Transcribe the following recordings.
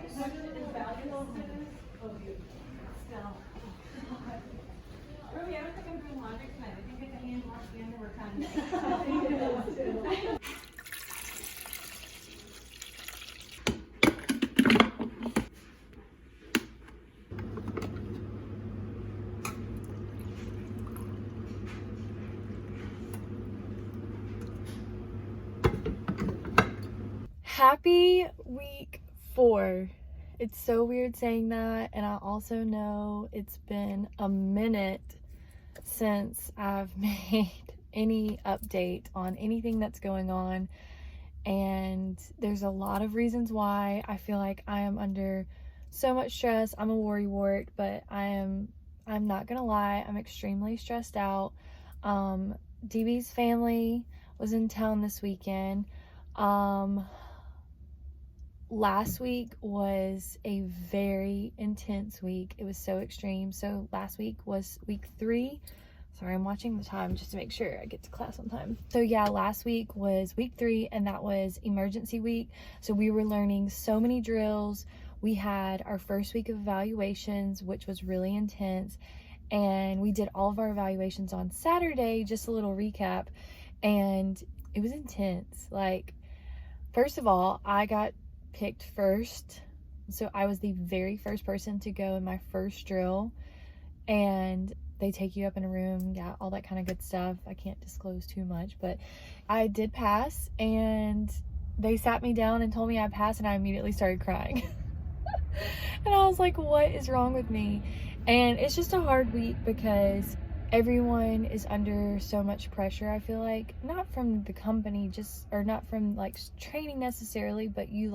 Ruby, I don't think I'm doing laundry tonight. I think I can hand wash the underwear kind of. Happy week 4. It's so weird saying that, and I also know it's been a minute since I've made any update on anything that's going on, and there's a lot of reasons why. I feel like I am under so much stress. I'm a worrywart, but I'm not gonna lie, I'm extremely stressed out. DB's family was in town this weekend. Last week was a very intense week. It was so extreme. So last week was week 3. Sorry, I'm watching the time just to make sure I get to class on time. So yeah, last week was week 3, and that was emergency week. So we were learning so many drills. We had our first week of evaluations, which was really intense. And we did all of our evaluations on Saturday, just a little recap. And it was intense. Like, first of all, I got picked first, so I was the very first person to go in my first drill, and they take you up in a room, yeah, all that kind of good stuff. I can't disclose too much, but I did pass, and they sat me down and told me I passed, and I immediately started crying. And I was like, what is wrong with me? And it's just a hard week because everyone is under so much pressure. I feel like, not from the company, just, or not from like training necessarily, but you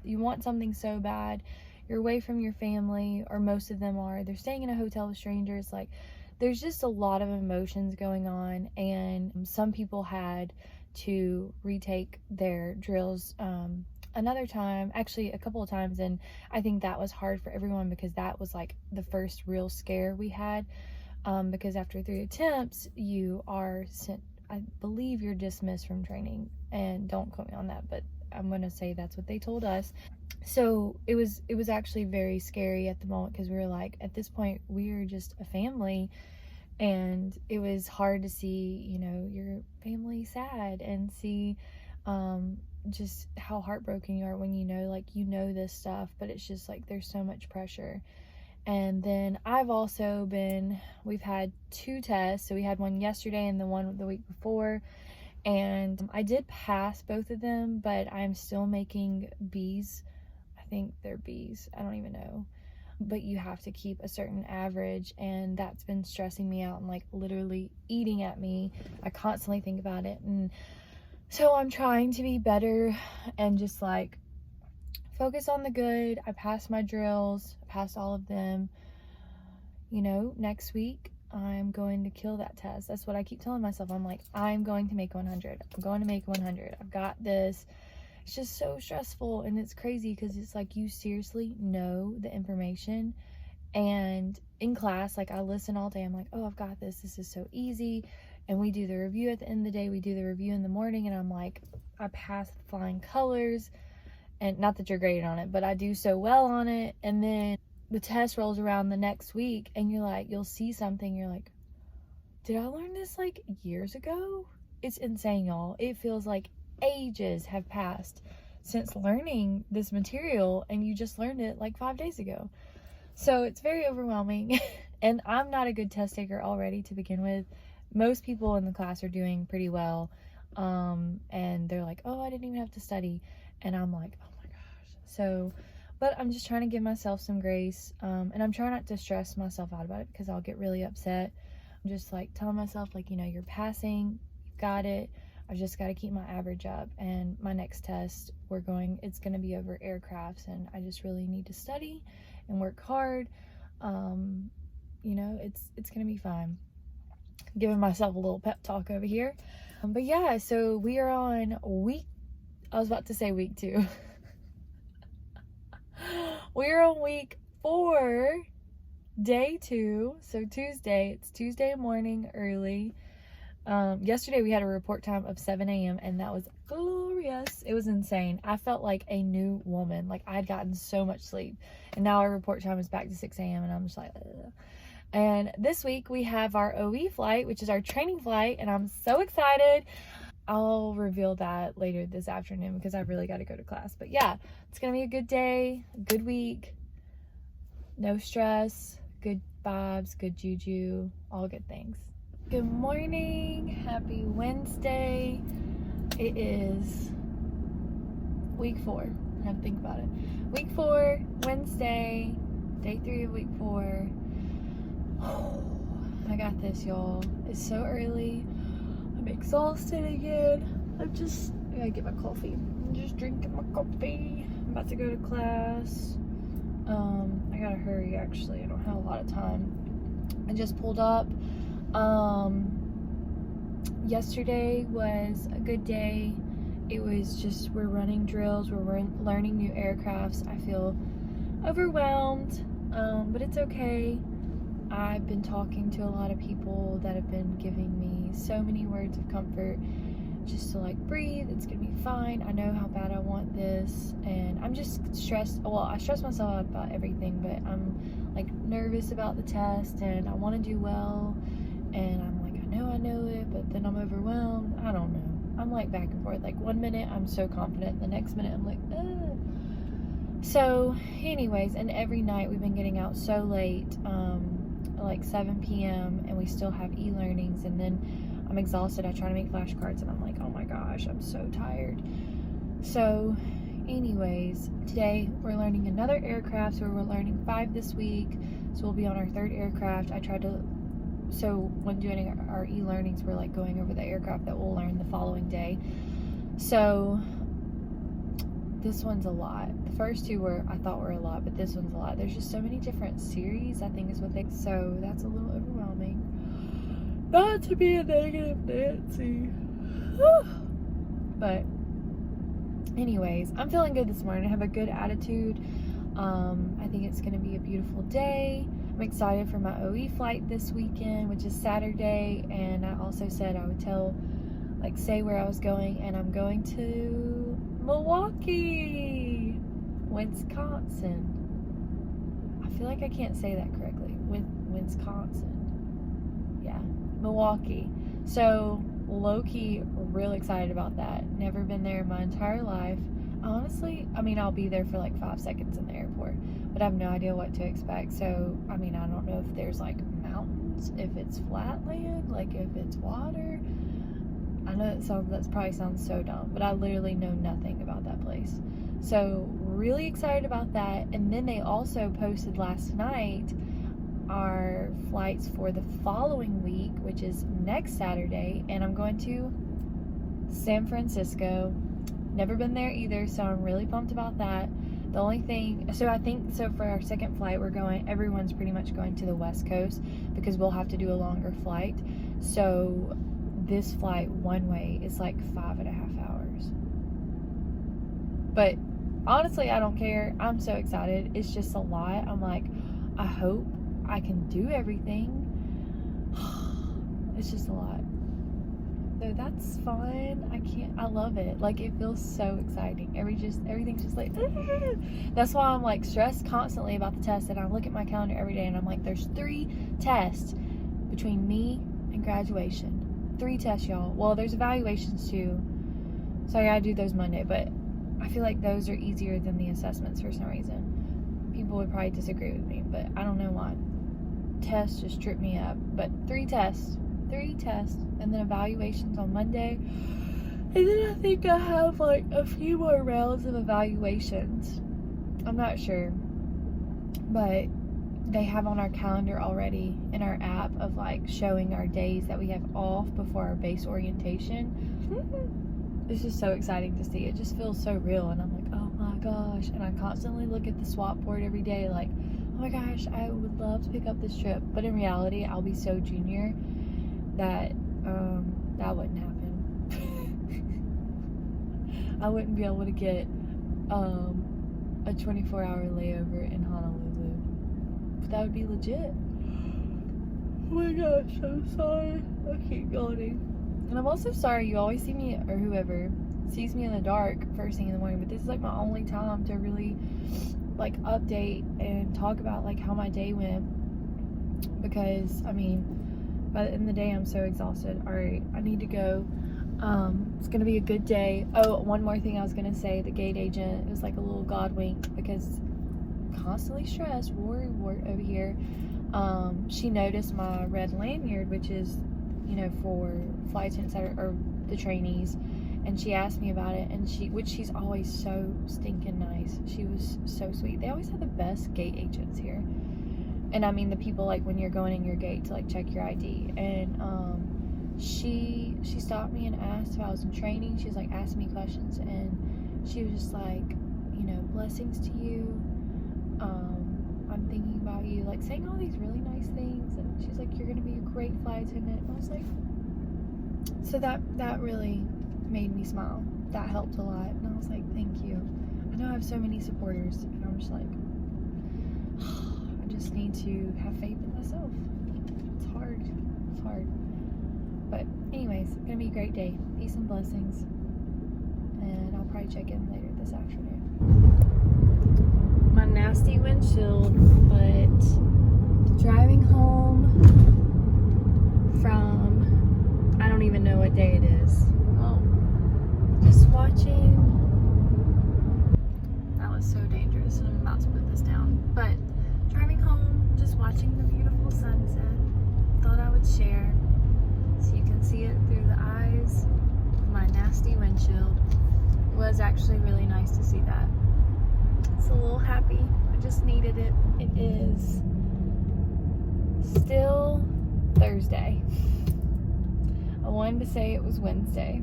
want something so bad. You're away from your family, or most of them are. They're staying in a hotel with strangers. Like, there's just a lot of emotions going on, and some people had to retake their drills another time, actually a couple of times, and I think that was hard for everyone because that was like the first real scare we had. Because after 3 attempts, you are sent, I believe you're dismissed from training, and don't quote me on that, but I'm gonna say that's what they told us. So it was actually very scary at the moment, because we were like, at this point we are just a family, and it was hard to see, you know, your family sad, and see just how heartbroken you are when you know, like, you know this stuff, but it's just like there's so much pressure. And then we've had 2 tests. So we had one yesterday and the one the week before. And I did pass both of them, but I'm still making B's. I think they're B's. I don't even know. But you have to keep a certain average, and that's been stressing me out and like literally eating at me. I constantly think about it. And so I'm trying to be better and just like focus on the good. I passed my drills, passed all of them. You know, next week I'm going to kill that test. That's what I keep telling myself. I'm like, I'm going to make 100. I'm going to make 100. I've got this. It's just so stressful, and it's crazy because it's like you seriously know the information. And in class, like, I listen all day. I'm like, oh, I've got this. This is so easy. And we do the review at the end of the day. We do the review in the morning, and I'm like, I pass with flying colors. And not that you're graded on it, but I do so well on it. And then the test rolls around the next week, and you're like, you'll see something, you're like, did I learn this like years ago? It's insane, y'all. It feels like ages have passed since learning this material, and you just learned it like 5 days ago. So it's very overwhelming. And I'm not a good test taker already to begin with. Most people in the class are doing pretty well, and they're like, oh, I didn't even have to study. And I'm like, oh my gosh. So, but I'm just trying to give myself some grace. And I'm trying not to stress myself out about it, because I'll get really upset. I'm just like telling myself, like, you know, you're passing, you've got it. I've just got to keep my average up. And my next test, it's going to be over aircrafts, and I just really need to study and work hard. You know, it's going to be fine. Giving myself a little pep talk over here. But yeah, so we are on I was about to say week 2. We're on week 4, day 2. So Tuesday, it's Tuesday morning early. Yesterday we had a report time of 7 a.m. and that was glorious. It was insane. I felt like a new woman. Like I'd gotten so much sleep, and now our report time is back to 6 a.m. and I'm just like, ugh. And this week we have our OE flight, which is our training flight, and I'm so excited. I'll reveal that later this afternoon because I really got to go to class. But yeah, it's gonna be a good day, a good week, no stress, good vibes, good juju, all good things. Good morning, happy Wednesday. It is week 4. I have to think about it. Week 4, Wednesday, day 3 of week 4. I got this, y'all. It's so early. I'm exhausted again. I gotta get my coffee. I'm just drinking my coffee. I'm about to go to class. I gotta hurry actually. I don't have a lot of time. I just pulled up. Yesterday was a good day. It was just, we're running drills, we're learning new aircrafts. I feel overwhelmed, but it's okay. I've been talking to a lot of people that have been giving me so many words of comfort, just to like breathe, it's gonna be fine. I know how bad I want this, and I'm just stressed. Well, I stress myself out about everything, but I'm like nervous about the test, and I want to do well, and I'm like, I know it, but then I'm overwhelmed. I don't know. I'm like back and forth. Like 1 minute I'm so confident, the next minute I'm like, ugh. So anyways, and every night we've been getting out so late, like 7 p.m. and we still have e-learnings, and then I'm exhausted. I try to make flashcards and I'm like, oh my gosh, I'm so tired. So anyways, today we're learning another aircraft, so we're learning 5 this week, so we'll be on our 3rd aircraft. So when doing our e-learnings, we're like going over the aircraft that we'll learn the following day. So this one's a lot. The first 2 I thought were a lot, but this one's a lot. There's just so many different series, I think is what so that's a little overwhelming. Not to be a negative Nancy. But anyways, I'm feeling good this morning. I have a good attitude. I think it's gonna be a beautiful day. I'm excited for my OE flight this weekend, which is Saturday, and I also said I would say where I was going, and I'm going to Milwaukee, Wisconsin. I feel like I can't say that correctly. Wisconsin. Yeah, Milwaukee. So low-key real excited about that. Never been there in my entire life. Honestly, I mean, I'll be there for like 5 seconds in the airport, but I have no idea what to expect. So, I mean, I don't know if there's like mountains, if it's flat land, like if it's water. I know that probably sounds so dumb, but I literally know nothing about that place. So, really excited about that. And then they also posted last night our flights for the following week, which is next Saturday, and I'm going to San Francisco. Never been there either, so I'm really pumped about that. The only thing, so for our 2nd flight, everyone's pretty much going to the West Coast because we'll have to do a longer flight. So this flight one way is like 5.5 hours. But honestly, I don't care. I'm so excited. It's just a lot. I'm like, I hope I can do everything. It's just a lot. So that's fun. I love it. Like, it feels so exciting. Everything's just like, that's why I'm like stressed constantly about the test, and I look at my calendar every day and I'm like, there's 3 tests between me and graduation. 3 tests, y'all. Well, there's evaluations too, so I gotta do those Monday, but I feel like those are easier than the assessments for some reason. People would probably disagree with me, but I don't know why. Tests just trip me up. But 3 tests, and then evaluations on Monday, and then I think I have like a few more rounds of evaluations. I'm not sure, but they have on our calendar already in our app of like showing our days that we have off before our base orientation. It's just so exciting to see. It just feels so real, and I'm like, oh my gosh. And I constantly look at the swap board every day like, oh my gosh, I would love to pick up this trip, but in reality I'll be so junior that that wouldn't happen. I wouldn't be able to get a 24-hour layover in Honolulu. But that would be legit. Oh my gosh, I'm sorry. I keep yawning. And I'm also sorry you always see me, or whoever sees me in the dark first thing in the morning, but this is like my only time to really like update and talk about like how my day went, because I mean by the end of the day I'm so exhausted. All right, I need to go. It's gonna be a good day. Oh, one more thing I was gonna say, the gate agent, it was like a little god wink because constantly stressed, worry over here. She noticed my red lanyard, which is, you know, for flight attendants or the trainees, and she asked me about it, and she's always so stinking nice. She was so sweet. They always have the best gate agents here. And I mean the people like when you're going in your gate to like check your ID, and she stopped me and asked if I was in training. She was like asking me questions, and she was just like, you know, blessings to you. I'm thinking about you, like saying all these really nice things, and she's like, you're gonna be a great flight attendant. And I was like, so that really made me smile. That helped a lot, and I was like, thank you. I know I have so many supporters, and I'm just like, I just need to have faith in myself. It's hard. But anyways, it's gonna be a great day. Peace and blessings, and I'll probably check in later this afternoon. My nasty windshield, but driving home from, I don't even know what day it is. Oh, just watching. That was so dangerous, and I'm about to put this down. But driving home, just watching the beautiful sunset. Thought I would share so you can see it through the eyes of my nasty windshield. It was actually really nice to see that. It's a little happy. I just needed it. It is still Thursday. I wanted to say it was Wednesday.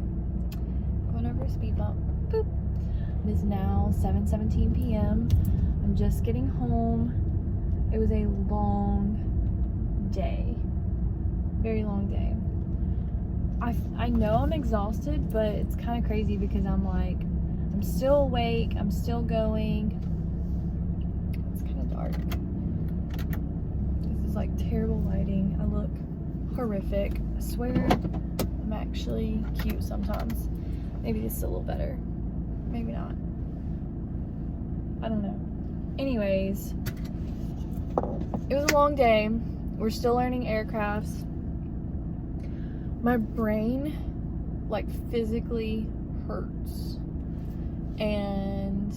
Going over a speed bump. Boop. It is now 7:17 p.m. I'm just getting home. It was a long day. Very long day. I know I'm exhausted, but it's kind of crazy because I'm like, I'm still awake, I'm still going. It's kind of dark. This is like terrible lighting. I look horrific. I swear I'm actually cute sometimes. Maybe this is a little better. Maybe not. I don't know. Anyways, it was a long day. We're still learning aircrafts. My brain like physically hurts, and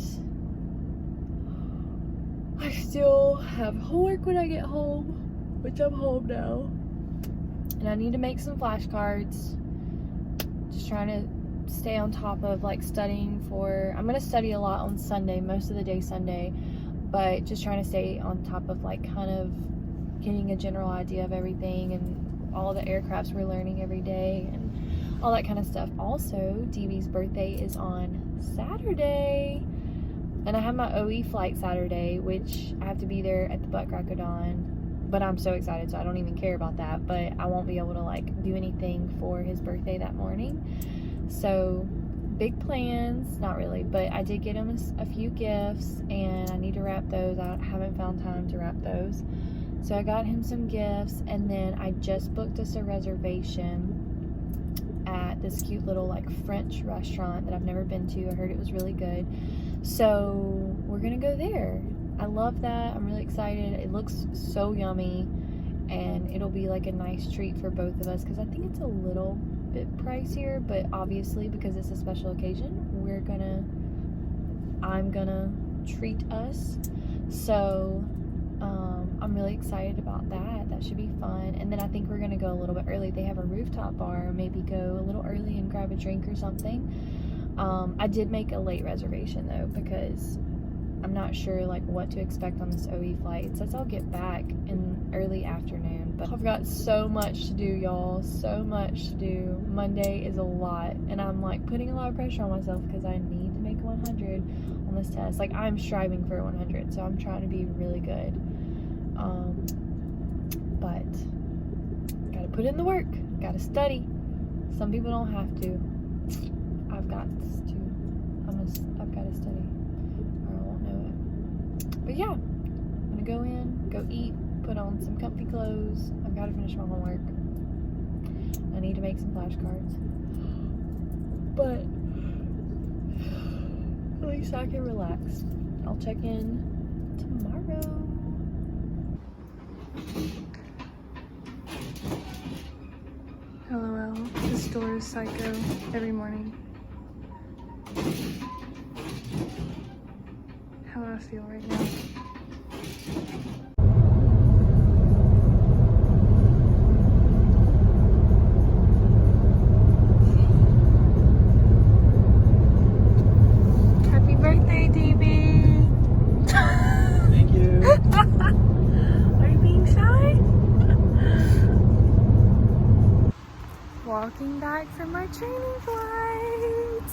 I still have homework when I get home, which I'm home now, and I need to make some flashcards. Just trying to stay on top of like studying for, I'm gonna study a lot on Sunday, most of the day Sunday, but just trying to stay on top of like kind of getting a general idea of everything and all the aircrafts we're learning every day and all that kind of stuff. Also, DB's birthday is on Saturday, and I have my OE flight Saturday, which I have to be there at the butt crack of dawn, but I'm so excited, so I don't even care about that. But I won't be able to like do anything for his birthday that morning, so big plans. Not really, but I did get him a few gifts, and I need to wrap those. I haven't found time to wrap those. So I got him some gifts, and then I just booked us a reservation at this cute little like French restaurant that I've never been to. I heard it was really good. So we're gonna go there. I love that. I'm really excited. It looks so yummy, and it'll be like a nice treat for both of us because I think it's a little bit pricier, but obviously because it's a special occasion, I'm gonna treat us. So I'm really excited about that. That should be fun. And then I think we're gonna go a little bit early. They have a rooftop bar. Maybe go a little early and grab a drink or something. I did make a late reservation though because I'm not sure like what to expect on this OE flight. It says I'll get back in early afternoon, but I've got so much to do, y'all. So much to do. Monday is a lot, and I'm like putting a lot of pressure on myself because I need to make 100 on this test. Like I'm striving for 100, so I'm trying to be really good. But gotta put in the work, gotta study. Some people don't have to. I've got to. I've got to study, or I won't know it. But yeah, I'm gonna go in, go eat, put on some comfy clothes. I've got to finish my homework, and I need to make some flashcards. But at least I can relax. I'll check in tomorrow. LOL, the store is psycho every morning. How I feel right now. Happy birthday, DB! Thank you. Are you being shy? Walking back from our training flight.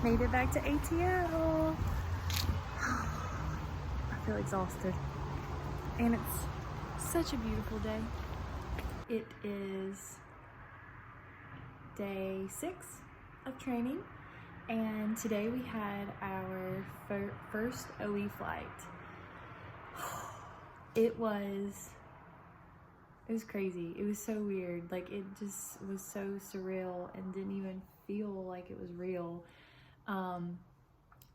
Made it back to ATL. I feel exhausted. And it's such a beautiful day. It is day 6 of training. And today we had our first OE flight. It was crazy. It was so weird. Like, it just was so surreal and didn't even feel like it was real.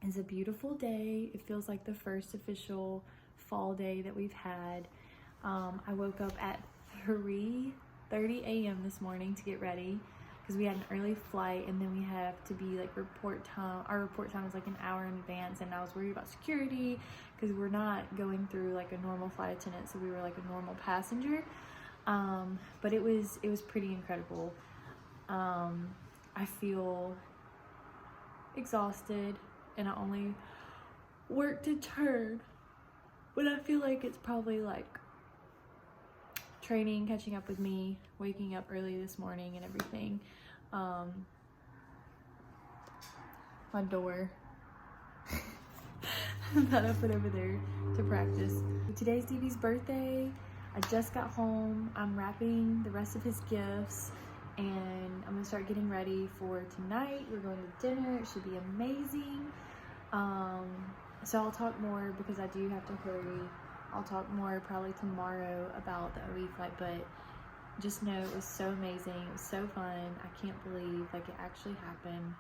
It's a beautiful day. It feels like the first official fall day that we've had. I woke up at 3:30 a.m. this morning to get ready because we had an early flight, and then we have to be like report time. Our report time was like an hour in advance, and I was worried about security because we're not going through like a normal flight attendant, so we were like a normal passenger. But it was pretty incredible. I feel exhausted, and I only worked a turn, but I feel like it's probably like training catching up with me, waking up early this morning and everything. My door that I put over there to practice. Today's DB's birthday. I just got home. I'm wrapping the rest of his gifts, and I'm gonna start getting ready for tonight. We're going to dinner. It should be amazing. So I'll talk more because I do have to hurry. I'll talk more probably tomorrow about the OE flight, but just know it was so amazing. It was so fun. I can't believe like it actually happened,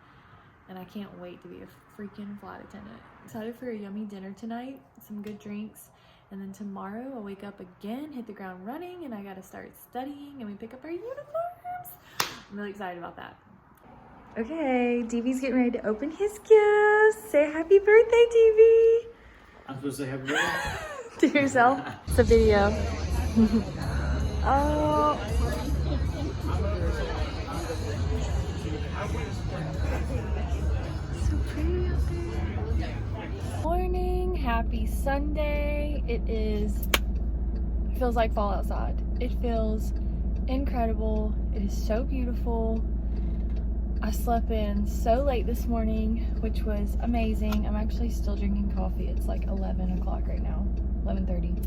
and I can't wait to be a freaking flight attendant. Excited for a yummy dinner tonight, some good drinks, and then tomorrow I'll wake up again, hit the ground running, and I gotta start studying, and we pick up our uniforms. I'm really excited about that. Okay, DB's getting ready to open his gifts. Say happy birthday, DB. I'm supposed to say happy birthday? To yourself. It's a video. Oh. So pretty out there. Morning, happy Sunday. It feels like fall outside. It feels incredible. It is so beautiful. I slept in so late this morning, which was amazing. I'm actually still drinking coffee. It's like 11 o'clock right now, 11:30.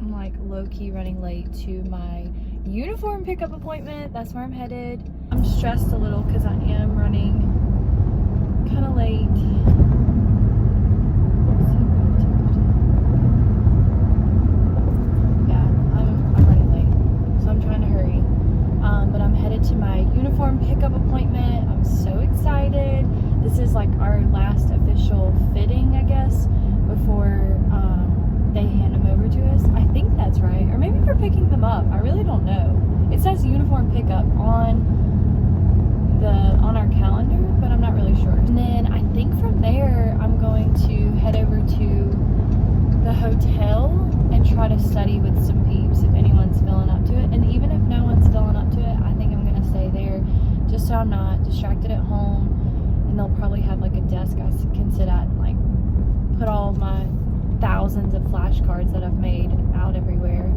I'm like low-key running late to my uniform pickup appointment. That's where I'm headed. I'm stressed a little because I am running kind of late. Yeah, I'm running late, so I'm trying to hurry. But I'm headed to my uniform pickup appointment. I'm so excited. This is like our last official fitting, I guess, before they hand them over to us. I think that's right. Or maybe we're picking them up. I really don't know. It says uniform pickup on our calendar, but I'm not really sure. And then I think from there I'm going to head over to the hotel and try to study with some peeps if anyone's filling up to it. And even if no one's filling up to it, I think I'm gonna stay there just so I'm not distracted at home. And they'll probably have like a desk I can sit at and like put all of my thousands of flashcards that I've made out everywhere.